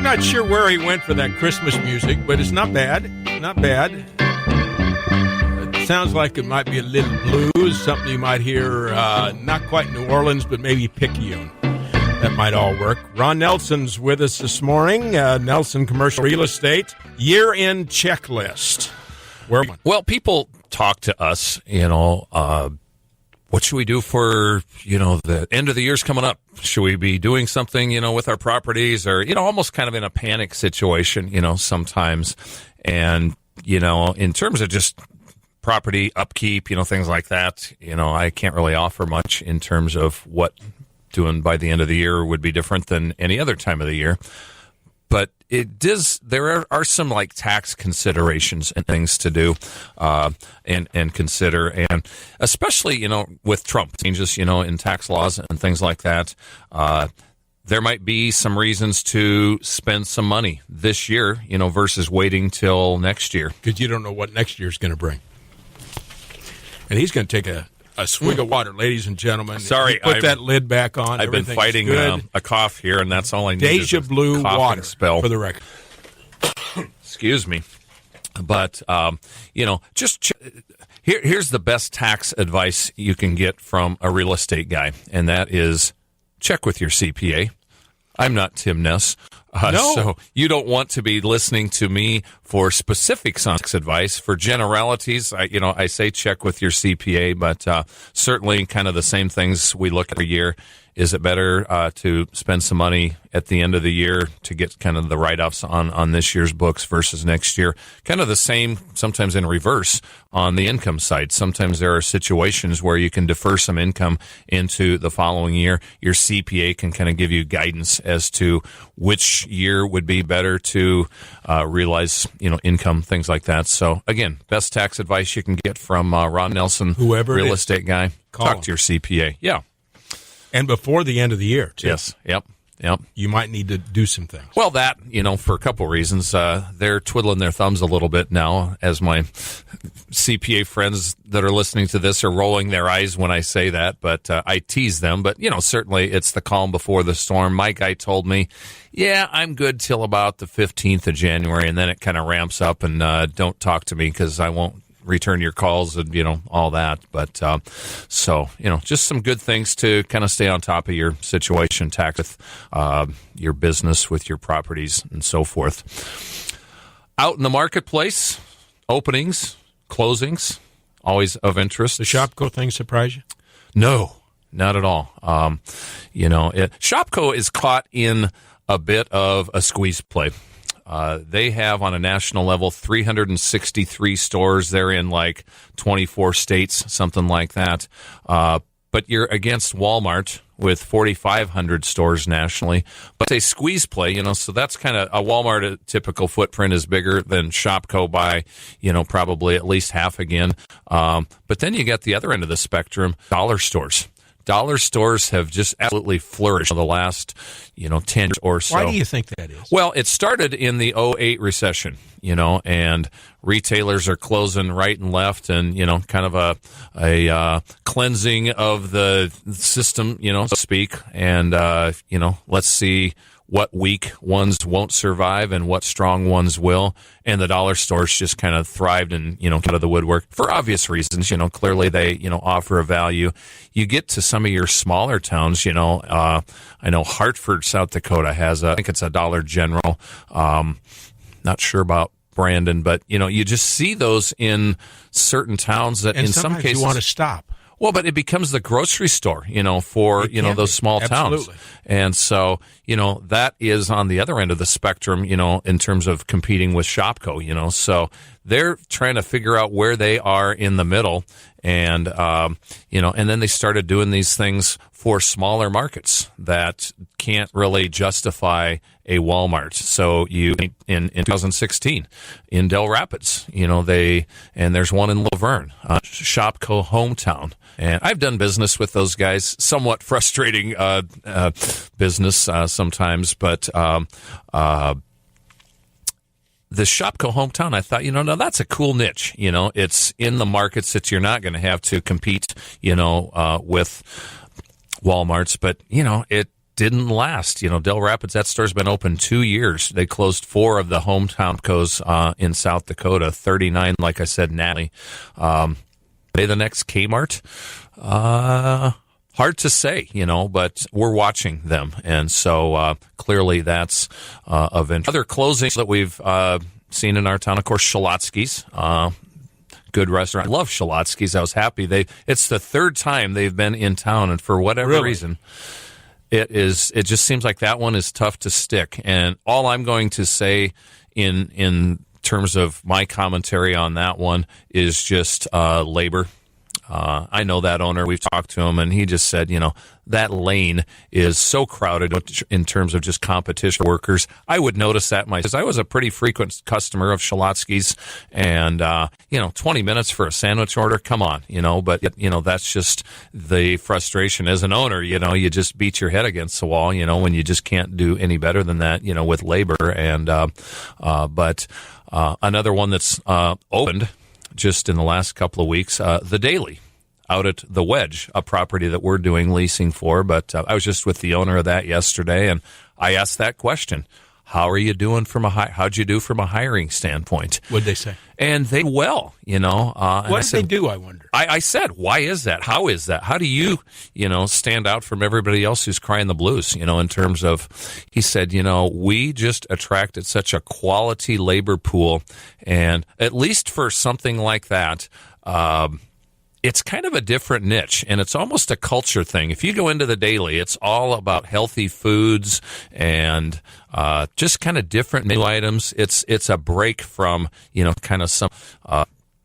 not sure where he went for that Christmas music, but it's not bad. Not bad. It sounds like it might be a little blues, something you might hear, not quite New Orleans, but maybe Picayune. That might all work. Ron Nelson's with us this morning. Nelson Commercial Real Estate year-end checklist. Well, people talk to us, what should we do for, the end of the year's coming up? Should we be doing something, with our properties or, almost kind of in a panic situation, sometimes. And, in terms of just property upkeep, things like that, I can't really offer much in terms of what doing by the end of the year would be different than any other time of the year. But there are some like tax considerations and things to do and consider. And especially, with Trump changes, in tax laws and things like that, there might be some reasons to spend some money this year, versus waiting till next year. Because you don't know what next year's going to bring. And he's going to take a swig of water, ladies and gentlemen. Sorry, put that lid back on. I've been fighting a cough here, and that's all I need. Deja blue water spell for the record. Excuse me, but here's the best tax advice you can get from a real estate guy, and that is check with your CPA. I'm not Tim Ness. No. So you don't want to be listening to me for specific tax advice. For generalities, I say check with your CPA, but certainly kind of the same things we look at every year. Is it better to spend some money at the end of the year to get kind of the write-offs on this year's books versus next year? Kind of the same, sometimes in reverse, on the income side. Sometimes there are situations where you can defer some income into the following year. Your CPA can kind of give you guidance as to which year would be better to realize, income, things like that. So, again, best tax advice you can get from Ron Nelson, whoever real estate guy. Talk him. to your CPA. Yeah. And before the end of the year, too. Yes. Yep. You might need to do some things. Well, that, for a couple reasons. They're twiddling their thumbs a little bit now, as my CPA friends that are listening to this are rolling their eyes when I say that, but I tease them. But, certainly it's the calm before the storm. My guy told me, yeah, I'm good till about the 15th of January, and then it kind of ramps up, and don't talk to me because I won't return your calls and, all that. But, just some good things to kind of stay on top of your situation, tax with your business, with your properties and so forth. Out in the marketplace, openings, closings, always of interest. The Shopko thing surprise you? No, not at all. Shopko is caught in a bit of a squeeze play. They have, on a national level, 363 stores. They're in like 24 states, something like that. But you're against Walmart with 4,500 stores nationally. But they squeeze play, so that's kind of a Walmart. A typical footprint is bigger than Shopko by, probably at least half again. But then you get the other end of the spectrum, dollar stores. Dollar stores have just absolutely flourished in the last, 10 years or so. Why do you think that is? Well, it started in the 2008 recession, and retailers are closing right and left, and, kind of a cleansing of the system, so to speak. And, let's see what weak ones won't survive and what strong ones will. And the dollar stores just kind of thrived and, kind of the woodwork for obvious reasons. Clearly they, offer a value. You get to some of your smaller towns, I know Hartford, South Dakota has, I think it's a Dollar General. Not sure about Brandon, but, you just see those in certain towns that and in some cases you want to stop. Well, but it becomes the grocery store, for, those small towns. And so, that is on the other end of the spectrum, in terms of competing with Shopko, so they're trying to figure out where they are in the middle. And, and then they started doing these things for smaller markets that can't really justify a Walmart. So in 2016 in Del Rapids, and there's one in Laverne, Shopko Hometown. And I've done business with those guys, somewhat frustrating business sometimes, but the Shopko Hometown, I thought, now that's a cool niche. It's in the markets that you're not going to have to compete, with Walmarts, but, didn't last. Del Rapids, that store's been open 2 years. They closed 4 of the hometown codes in South Dakota, 39, like I said, Natalie. They the next Kmart? Hard to say, but we're watching them. And so clearly that's of interest. Other closings that we've seen in our town, of course, Shalotsky's. Good restaurant. I love Shalotsky's. I was happy. It's the 3rd time they've been in town, and for whatever reason, it just seems like that one is tough to stick. And all I'm going to say in terms of my commentary on that one is just labor. I know that owner. We've talked to him, and he just said, that lane is so crowded in terms of just competition workers. I would notice that myself. I was a pretty frequent customer of Shalotsky's, and 20 minutes for a sandwich order. Come on, But that's just the frustration as an owner. You just beat your head against the wall. When you just can't do any better than that. With labor, and but another one that's opened just in the last couple of weeks, the Daily out at the Wedge, a property that we're doing leasing for. But I was just with the owner of that yesterday, and I asked that question. How'd you do from a hiring standpoint? What'd they say? And they, what did they do, I wonder? I said, why is that? How is that? How do you, stand out from everybody else who's crying the blues, in terms of, he said, we just attracted such a quality labor pool. And at least for something like that, it's kind of a different niche, and it's almost a culture thing. If you go into the Daily, it's all about healthy foods and just kind of different menu items. It's a break from, kind of some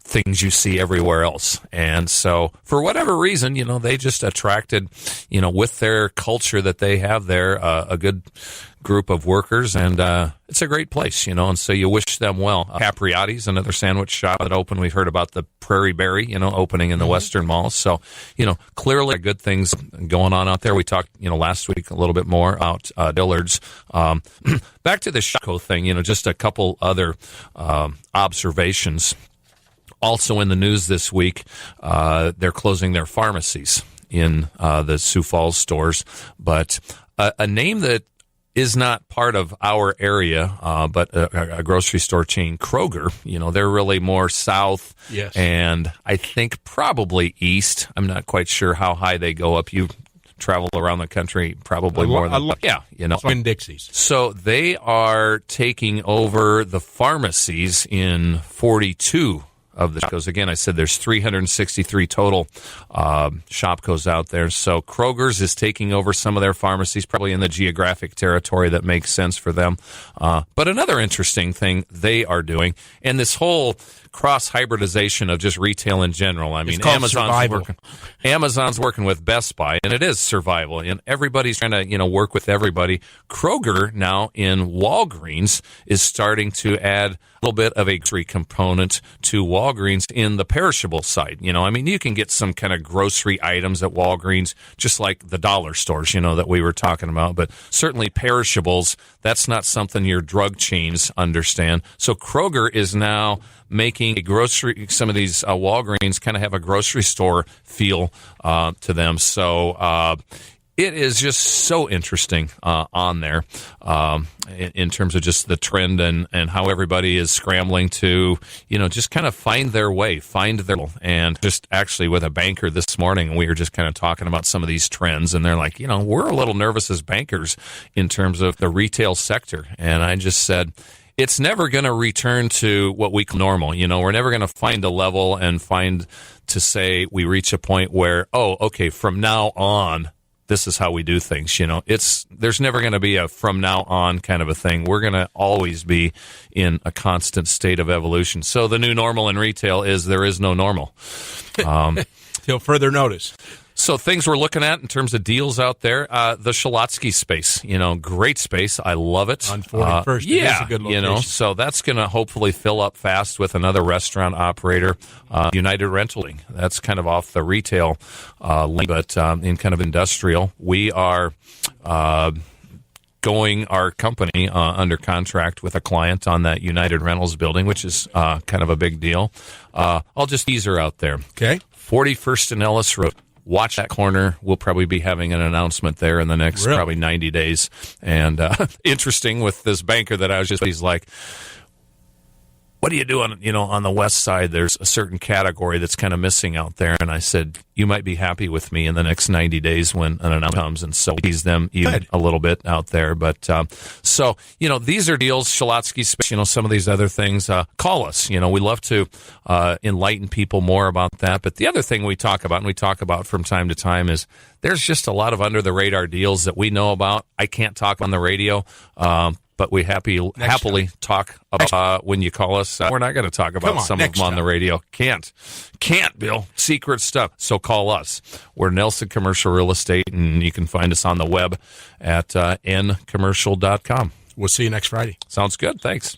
things you see everywhere else. And so for whatever reason, they just attracted, with their culture that they have there, a good group of workers, and it's a great place, and so you wish them well. Capriati's, another sandwich shop that opened. We've heard about the Prairie Berry, opening in the Western Mall. So, clearly good things going on out there. We talked, last week a little bit more about Dillard's. Back to the Shopko thing, just a couple other observations. Also in the news this week, they're closing their pharmacies in the Sioux Falls stores, but a name that is not part of our area, but a grocery store chain, Kroger. They're really more south, yes, and I think probably east. I'm not quite sure how high they go up. You travel around the country probably more than Winn-Dixie's. So they are taking over the pharmacies in 42 of the Shopkos. Again, I said there's 363 total Shopkos out there. So Kroger's is taking over some of their pharmacies, probably in the geographic territory that makes sense for them. But another interesting thing they are doing, and this whole cross-hybridization of just retail in general. I mean, Amazon's working with Best Buy, and it is survival, and everybody's trying to, work with everybody. Kroger now in Walgreens is starting to add a little bit of a grocery component to Walgreens in the perishable side. You can get some kind of grocery items at Walgreens, just like the dollar stores, that we were talking about, but certainly perishables, that's not something your drug chains understand. So Kroger is now making some of these Walgreens kind of have a grocery store feel to them. So it is just so interesting on there in terms of just the trend and how everybody is scrambling to, just kind of find their way, and just actually with a banker this morning, we were just kind of talking about some of these trends, and they're like, we're a little nervous as bankers in terms of the retail sector. And I just said, it's never going to return to what we call normal. We're never going to find a level and to say we reach a point where, from now on, this is how we do things. There's never going to be a from now on kind of a thing. We're going to always be in a constant state of evolution. So the new normal in retail is there is no normal. Till further notice. So things we're looking at in terms of deals out there, the Shalotsky space, great space. I love it. On 41st, it is a good location. So that's going to hopefully fill up fast with another restaurant operator. United Rentaling, that's kind of off the retail lane, but in kind of industrial. We are going our company under contract with a client on that United Rentals building, which is kind of a big deal. I'll just tease her out there. Okay. 41st and Ellis Road. watch that corner. We'll probably be having an announcement there in the next probably 90 days. And interesting with this banker that I was just, he's like, what do you do on the west side? There's a certain category that's kind of missing out there. And I said, you might be happy with me in the next 90 days when an announcement comes. And so tease them even a little bit out there. But so, these are deals, Shalotsky, some of these other things. Call us. We love to enlighten people more about that. But the other thing we talk about, and we talk about from time to time, is there's just a lot of under-the-radar deals that we know about. I can't talk on the radio. But we happily talk about when you call us. We're not going to talk about some of them on the radio. Can't, Bill. Secret stuff. So call us. We're Nelson Commercial Real Estate, and you can find us on the web at ncommercial.com. We'll see you next Friday. Sounds good. Thanks.